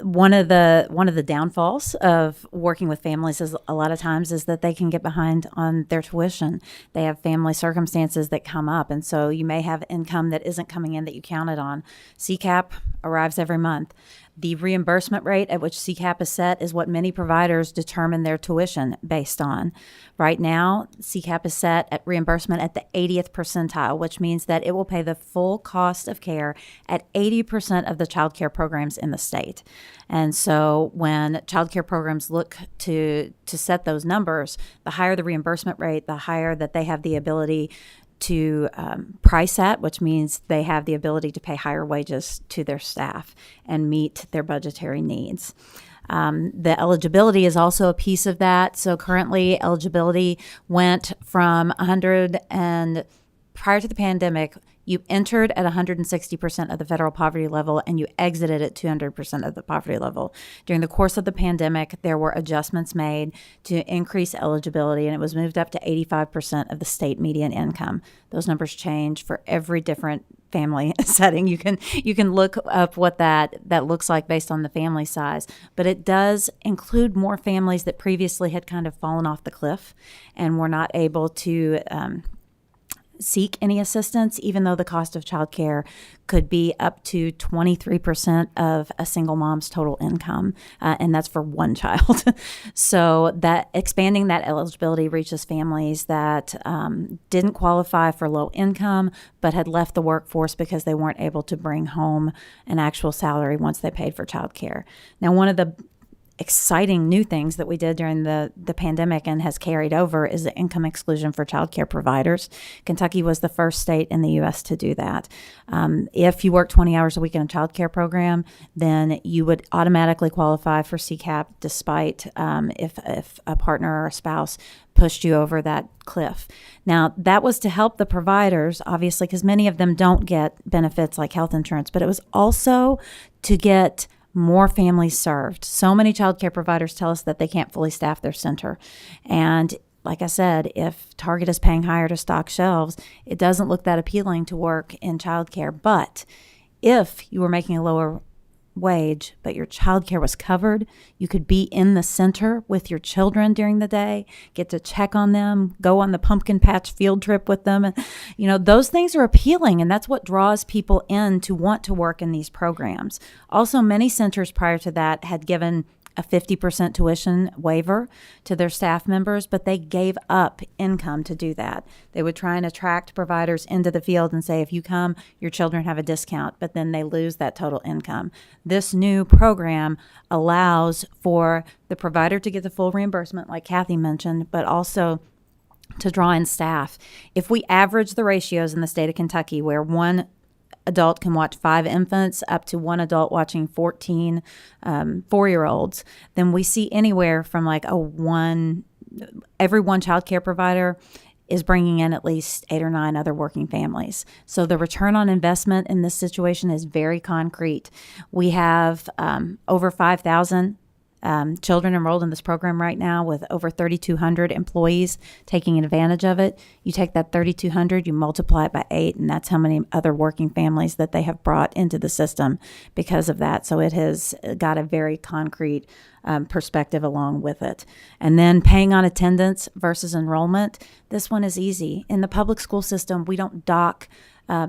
One of the downfalls of working with families is a lot of times is that they can get behind on their tuition. They have family circumstances that come up, and so you may have income that isn't coming in that you counted on. CCAP arrives every month. The reimbursement rate at which CCAP is set is what many providers determine their tuition based on. Right now, CCAP is set at reimbursement at the 80th percentile, which means that it will pay the full cost of care at 80% of the child care programs in the state. And so when child care programs look to set those numbers, the higher the reimbursement rate, the higher that they have the ability to price at, which means they have the ability to pay higher wages to their staff and meet their budgetary needs. The eligibility is also a piece of that. So currently eligibility went from 100 and prior to the pandemic, you entered at 160% of the federal poverty level and you exited at 200% of the poverty level. During the course of the pandemic, there were adjustments made to increase eligibility, and it was moved up to 85% of the state median income. Those numbers change for every different family setting. You can look up what that looks like based on the family size, but it does include more families that previously had kind of fallen off the cliff and were not able to seek any assistance, even though the cost of childcare could be up to 23% of a single mom's total income, and that's for one child. So that expanding that eligibility reaches families that didn't qualify for low income, but had left the workforce because they weren't able to bring home an actual salary once they paid for childcare. Now, one of the exciting new things that we did during the pandemic and has carried over is the income exclusion for child care providers. Kentucky was the first state in the U.S. to do that. If you work 20 hours a week in a child care program, then you would automatically qualify for CCAP despite if a partner or a spouse pushed you over that cliff. Now, that was to help the providers, obviously, because many of them don't get benefits like health insurance, but it was also to get more families served. So many child care providers tell us that they can't fully staff their center. And like I said, if Target is paying higher to stock shelves, it doesn't look that appealing to work in child care. But if you were making a lower wage, but your child care was covered, you could be in the center with your children during the day, get to check on them, go on the pumpkin patch field trip with them. And, those things are appealing, and that's what draws people in to want to work in these programs. Also, many centers prior to that had given a 50% tuition waiver to their staff members, but they gave up income to do that. They would try and attract providers into the field and say, if you come, your children have a discount, but then they lose that total income. This new program allows for the provider to get the full reimbursement, like Kathy mentioned, but also to draw in staff. If we average the ratios in the state of Kentucky, where one adult can watch 5 infants up to one adult watching 14 4-year-olds, then we see anywhere from like every one child care provider is bringing in at least 8 or 9 other working families. So the return on investment in this situation is very concrete. We have over 5,000 children enrolled in this program right now, with over 3,200 employees taking advantage of it. You take that 3,200, you multiply it by 8, and that's how many other working families that they have brought into the system because of that. So it has got a very concrete perspective along with it. And then paying on attendance versus enrollment. This one is easy. In the public school system, we don't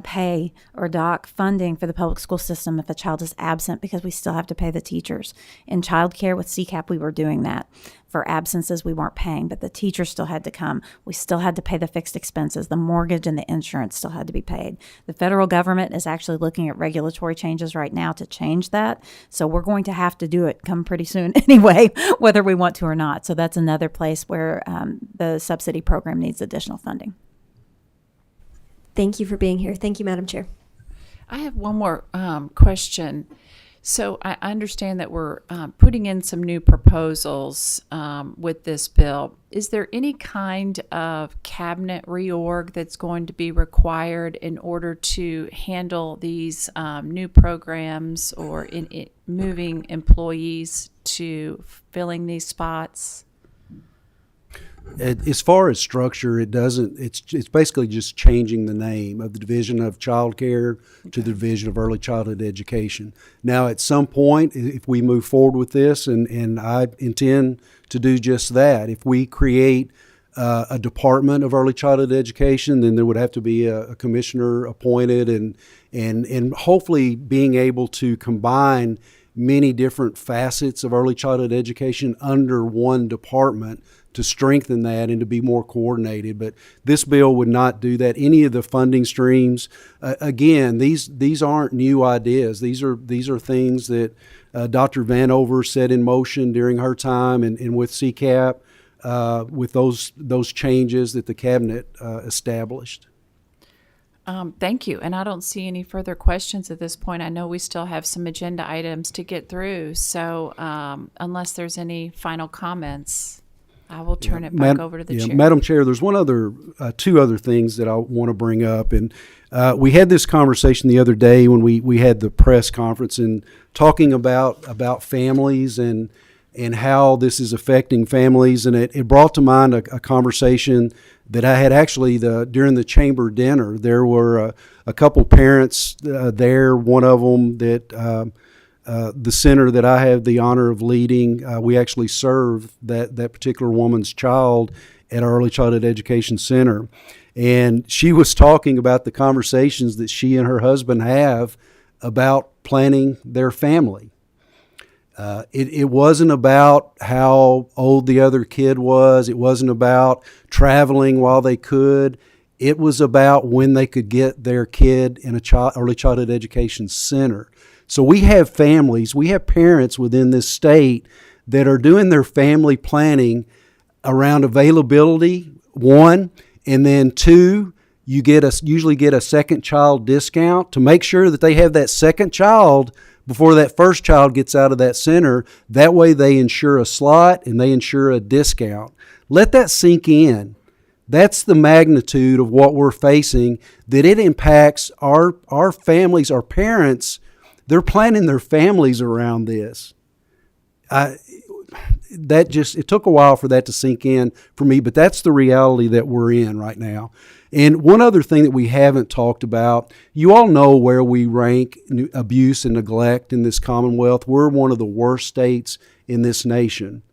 pay or dock funding for the public school system if a child is absent, because we still have to pay the teachers. In childcare with CCAP, we were doing that. For absences, we weren't paying, but the teachers still had to come. We still had to pay the fixed expenses. The mortgage and the insurance still had to be paid. The federal government is actually looking at regulatory changes right now to change that. So we're going to have to do it come pretty soon anyway, whether we want to or not. So that's another place where the subsidy program needs additional funding. Thank you for being here. Thank you, Madam Chair. I have one more question. So I understand that we're putting in some new proposals with this bill. Is there any kind of cabinet reorg that's going to be required in order to handle these new programs, or in moving employees to filling these spots? As far as structure, it doesn't. It's basically just changing the name of the Division of Child Care to the Division of Early Childhood Education. Now, at some point, if we move forward with this, and I intend to do just that, if we create a department of early childhood education, then there would have to be a commissioner appointed, and hopefully being able to combine many different facets of early childhood education under one department to strengthen that and to be more coordinated. But this bill would not do that. Any of the funding streams, again, these aren't new ideas. These are things that Dr. Vanover set in motion during her time, and with CCAP, with those changes that the cabinet established. Thank you. And I don't see any further questions at this point. I know we still have some agenda items to get through. So unless there's any final comments, I will turn it back over to the chair. Madam Chair, there's two other things that I want to bring up. And we had this conversation the other day when we had the press conference, and talking about families and how this is affecting families. And it brought to mind a conversation that I had actually during the chamber dinner. There were a couple parents there. One of them that the center that I have the honor of leading, we actually serve that particular woman's child at our early childhood education center. And she was talking about the conversations that she and her husband have about planning their family. It wasn't about how old the other kid was. It wasn't about traveling while they could. It was about when they could get their kid in a early childhood education center. So we have families, we have parents within this state that are doing their family planning around availability, one, and then two, you usually get a second child discount to make sure that they have that second child before that first child gets out of that center. That way they ensure a slot and they ensure a discount. Let that sink in. That's the magnitude of what we're facing, that it impacts our families, our parents. They're planning their families around this. It took a while for that to sink in for me, but that's the reality that we're in right now. And one other thing that we haven't talked about, you all know where we rank abuse and neglect in this Commonwealth. We're one of the worst states in this nation.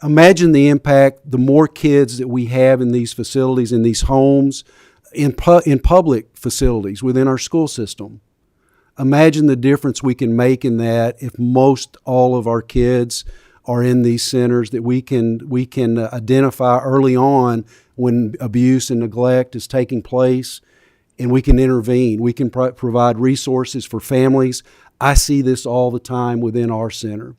Imagine the impact, the more kids that we have in these facilities, in these homes, in public facilities within our school system. Imagine the difference we can make in that if most all of our kids are in these centers, that we can identify early on when abuse and neglect is taking place, and we can intervene. We can provide resources for families. I see this all the time within our center.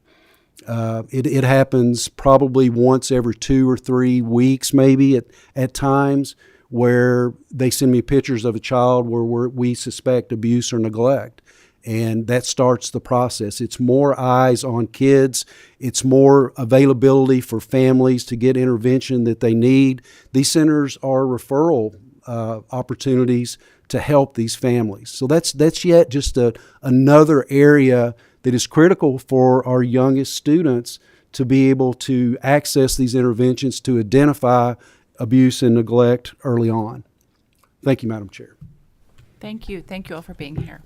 It happens probably once every 2 or 3 weeks, maybe at times, where they send me pictures of a child where we suspect abuse or neglect. And that starts the process. It's more eyes on kids. It's more availability for families to get intervention that they need. These centers are referral opportunities to help these families. So that's yet just another area that is critical for our youngest students to be able to access these interventions, to identify abuse and neglect early on. Thank you, Madam Chair. Thank you. Thank you all for being here.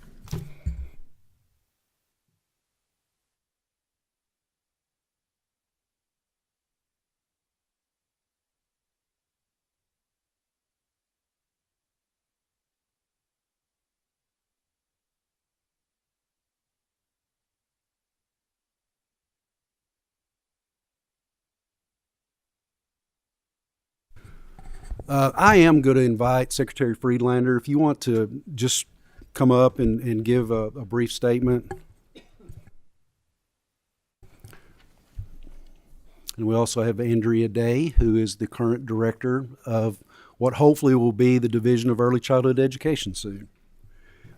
I am going to invite Secretary Friedlander, if you want to just come up and give a brief statement. And we also have Andrea Day, who is the current director of what hopefully will be the Division of Early Childhood Education soon.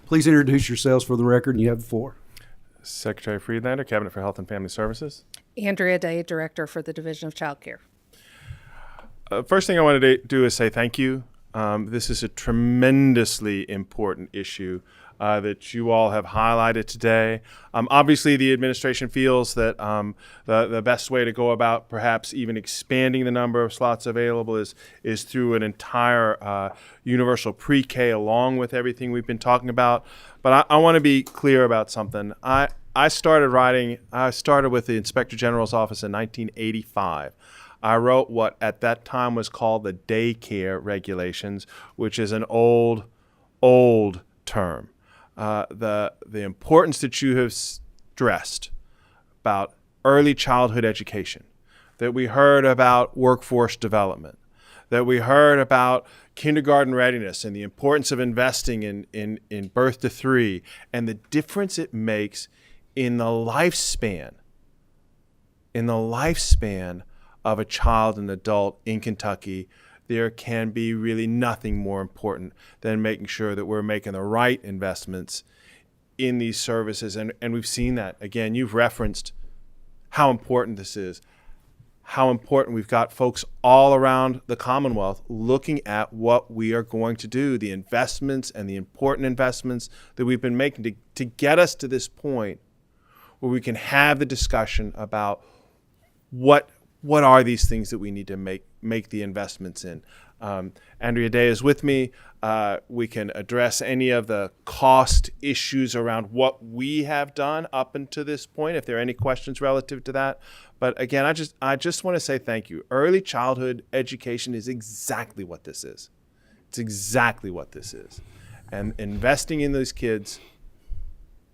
Please introduce yourselves for the record, and you have the floor. Secretary Friedlander, Cabinet for Health and Family Services. Andrea Day, Director for the Division of Child Care. First thing I wanted to do is say thank you. This is a tremendously important issue that you all have highlighted today. Obviously, the administration feels that the best way to go about perhaps even expanding the number of slots available is through an entire universal pre-K along with everything we've been talking about. But I want to be clear about something. I started with the Inspector General's office in 1985. I wrote what at that time was called the daycare regulations, which is an old term. The importance that you have stressed about early childhood education, that we heard about workforce development, that we heard about kindergarten readiness and the importance of investing in birth to 3 and the difference it makes in the lifespan of a child and adult in Kentucky. There can be really nothing more important than making sure that we're making the right investments in these services. And we've seen that. Again, you've referenced how important this is, how important we've got folks all around the Commonwealth looking at what we are going to do, the investments and the important investments that we've been making to get us to this point where we can have the discussion about what are these things that we need to make the investments in. Andrea Day is with me. We can address any of the cost issues around what we have done up until this point, if there are any questions relative to that. But again, I just want to say thank you. Early childhood education is exactly what this is. It's exactly what this is. And investing in those kids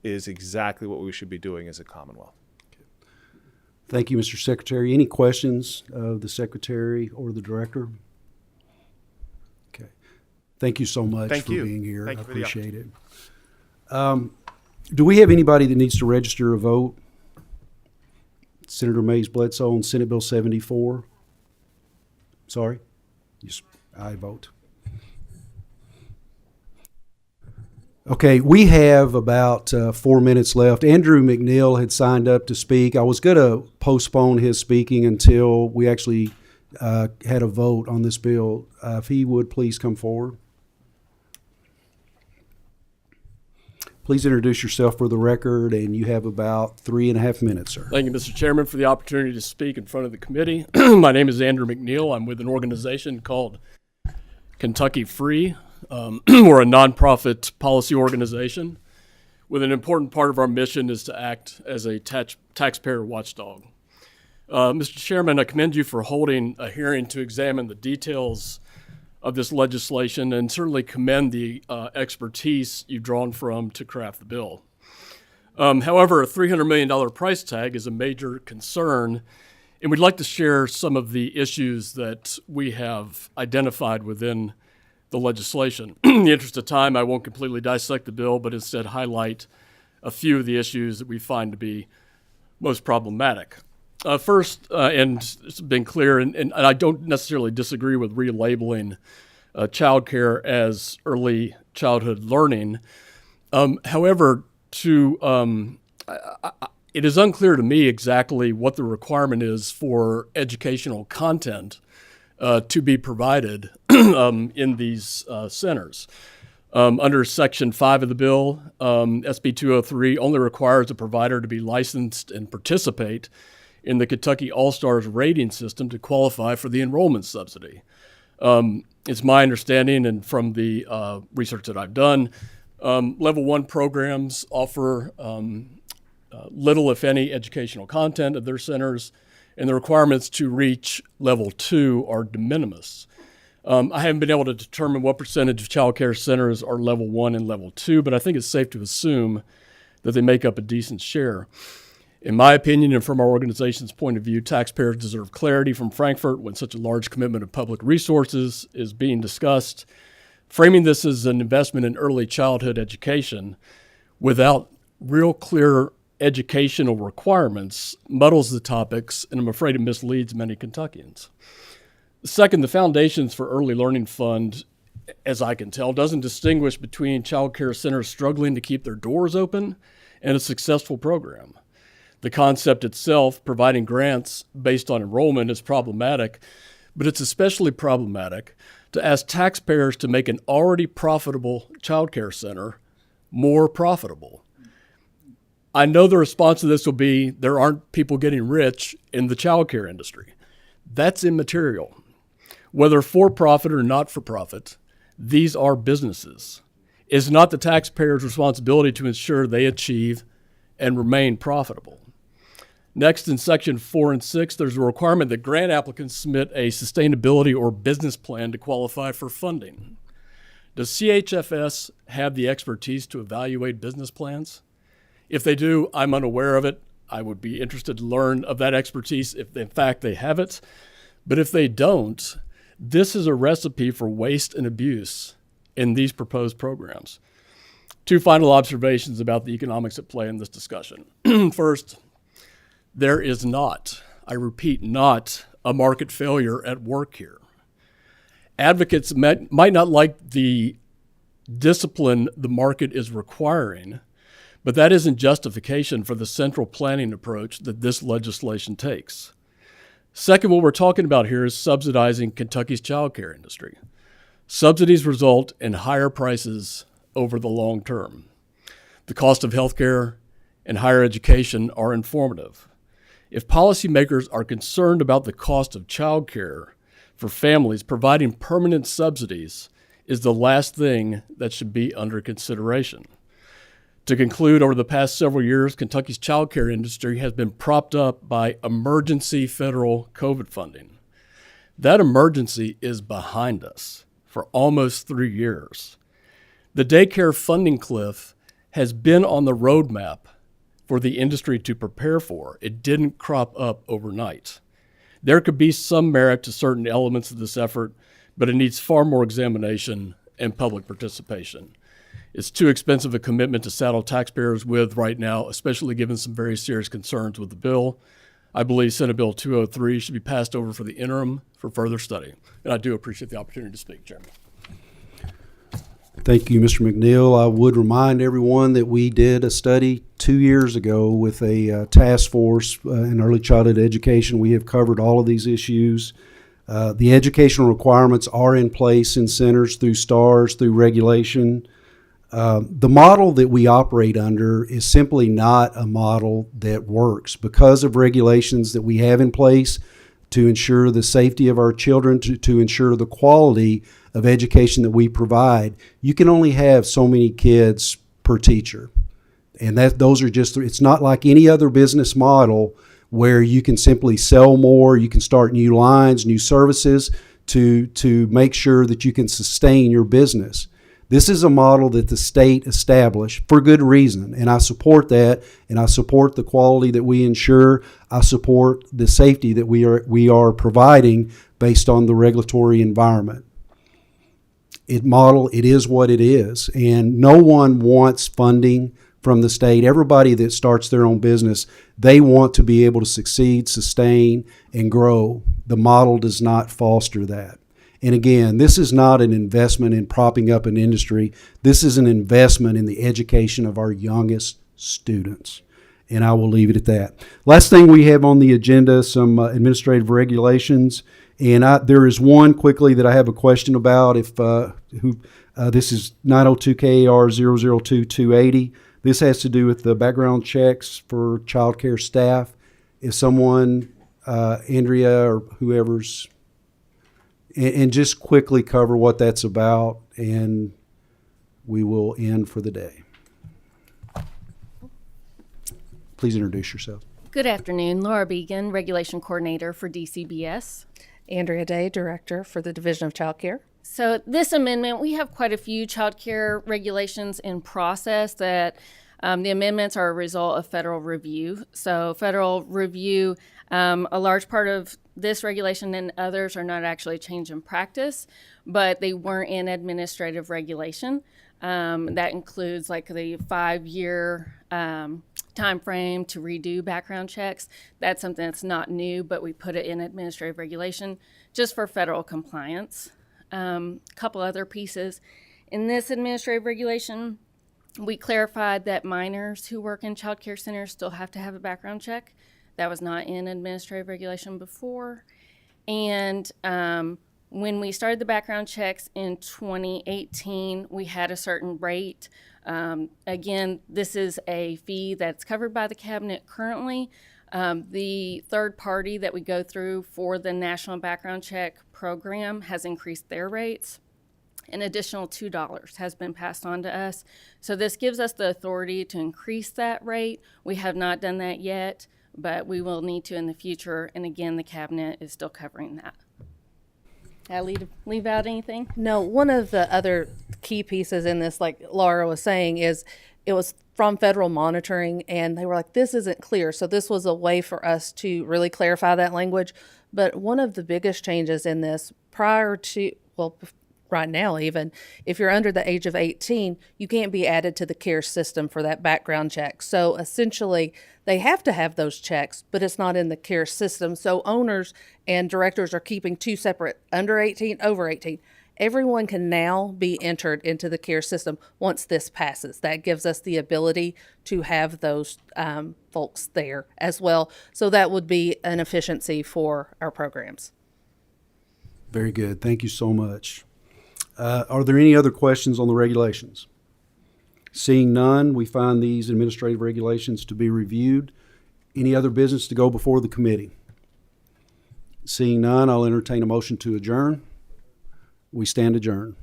is exactly what we should be doing as a Commonwealth. Thank you, Mr. Secretary. Any questions of the Secretary or the Director? Okay. Thank you so much for being here. I appreciate it. Do we have anybody that needs to register a vote? Senator Mays Bledsoe on Senate Bill 74. Sorry? Yes, I vote. Okay, we have about 4 minutes left. Andrew McNeil had signed up to speak. I was going to postpone his speaking until we actually had a vote on this bill. If he would please come forward. Please introduce yourself for the record, and you have about 3.5 minutes, sir. Thank you, Mr. Chairman, for the opportunity to speak in front of the committee. My name is Andrew McNeil. I'm with an organization called Kentucky Free. We're a nonprofit policy organization with an important part of our mission is to act as a taxpayer watchdog. Mr. Chairman, I commend you for holding a hearing to examine the details of this legislation and certainly commend the expertise you've drawn from to craft the bill. However, a $300 million price tag is a major concern, and we'd like to share some of the issues that we have identified within the legislation. In the interest of time, I won't completely dissect the bill, but instead highlight a few of the issues that we find to be most problematic. First, and it's been clear, and I don't necessarily disagree with relabeling child care as early childhood learning. However, it is unclear to me exactly what the requirement is for educational content to be provided in these centers. Under Section 5 of the bill, SB 203 only requires a provider to be licensed and participate in the Kentucky All-Stars rating system to qualify for the enrollment subsidy. It's my understanding, and from the research that I've done, Level 1 programs offer little, if any, educational content at their centers, and the requirements to reach Level 2 are de minimis. I haven't been able to determine what percentage of child care centers are Level 1 and Level 2, but I think it's safe to assume that they make up a decent share. In my opinion, and from our organization's point of view, taxpayers deserve clarity from Frankfurt when such a large commitment of public resources is being discussed. Framing this as an investment in early childhood education without real clear educational requirements muddles the topics, and I'm afraid it misleads many Kentuckians. Second, the Foundations for Early Learning Fund, as I can tell, doesn't distinguish between child care centers struggling to keep their doors open and a successful program. The concept itself, providing grants based on enrollment, is problematic, but it's especially problematic to ask taxpayers to make an already profitable child care center more profitable. I know the response to this will be there aren't people getting rich in the child care industry. That's immaterial. Whether for-profit or not-for-profit, these are businesses. It's not the taxpayer's responsibility to ensure they achieve and remain profitable. Next, in Section 4 and 6, there's a requirement that grant applicants submit a sustainability or business plan to qualify for funding. Does CHFS have the expertise to evaluate business plans? If they do, I'm unaware of it. I would be interested to learn of that expertise if, in fact, they have it. But if they don't, this is a recipe for waste and abuse in these proposed programs. Two final observations about the economics at play in this discussion. First, there is not, I repeat, not a market failure at work here. Advocates might not like the discipline the market is requiring, but that isn't justification for the central planning approach that this legislation takes. Second, what we're talking about here is subsidizing Kentucky's child care industry. Subsidies result in higher prices over the long term. The cost of health care and higher education are informative. If policymakers are concerned about the cost of child care for families, providing permanent subsidies is the last thing that should be under consideration. To conclude, over the past several years, Kentucky's child care industry has been propped up by emergency federal COVID funding. That emergency is behind us for almost 3 years. The daycare funding cliff has been on the roadmap for the industry to prepare for. It didn't crop up overnight. There could be some merit to certain elements of this effort, but it needs far more examination and public participation. It's too expensive a commitment to saddle taxpayers with right now, especially given some very serious concerns with the bill. I believe Senate Bill 203 should be passed over for the interim for further study. And I do appreciate the opportunity to speak, Chairman. Thank you, Mr. McNeil. I would remind everyone that we did a study 2 years ago with a task force in early childhood education. We have covered all of these issues. The educational requirements are in place in centers through STARS, through regulation. The model that we operate under is simply not a model that works because of regulations that we have in place to ensure the safety of our children, to ensure the quality of education that we provide. You can only have so many kids per teacher. And those are just, it's not like any other business model where you can simply sell more, you can start new lines, new services to make sure that you can sustain your business. This is a model that the state established for good reason, and I support that, and I support the quality that we ensure. I support the safety that we are providing based on the regulatory environment. It is what it is, and no one wants funding from the state. Everybody that starts their own business, they want to be able to succeed, sustain, and grow. The model does not foster that. And again, this is not an investment in propping up an industry. This is an investment in the education of our youngest students. And I will leave it at that. Last thing we have on the agenda, some administrative regulations. And there is one quickly that I have a question about. This is 902 KAR 002280. This has to do with the background checks for child care staff. If someone, Andrea or whoever's, and just quickly cover what that's about, and we will end for the day. Please introduce yourself. Good afternoon. Laura Began, Regulation Coordinator for DCBS. Andrea Day, Director for the Division of Child Care. So this amendment, we have quite a few child care regulations in process that the amendments are a result of federal review. So federal review, a large part of this regulation and others are not actually a change in practice, but they weren't in administrative regulation. That includes like the 5-year time frame to redo background checks. That's something that's not new, but we put it in administrative regulation just for federal compliance. Couple other pieces. In this administrative regulation, we clarified that minors who work in child care centers still have to have a background check. That was not in administrative regulation before. And when we started the background checks in 2018, we had a certain rate. Again, this is a fee that's covered by the cabinet currently. The third party that we go through for the National Background Check program has increased their rates. An additional $2 has been passed on to us. So this gives us the authority to increase that rate. We have not done that yet, but we will need to in the future. And again, the cabinet is still covering that. Did I leave out anything? No, one of the other key pieces in this, like Laura was saying, is it was from federal monitoring, and they were like, this isn't clear. So this was a way for us to really clarify that language. But one of the biggest changes in this prior to, well, right now even, if you're under the age of 18, you can't be added to the care system for that background check. So essentially, they have to have those checks, but it's not in the care system. So owners and directors are keeping two separate, under 18, over 18. Everyone can now be entered into the care system once this passes. That gives us the ability to have those folks there as well. So that would be an efficiency for our programs. Very good. Thank you so much. Are there any other questions on the regulations? Seeing none, we find these administrative regulations to be reviewed. Any other business to go before the committee? Seeing none, I'll entertain a motion to adjourn. We stand adjourned.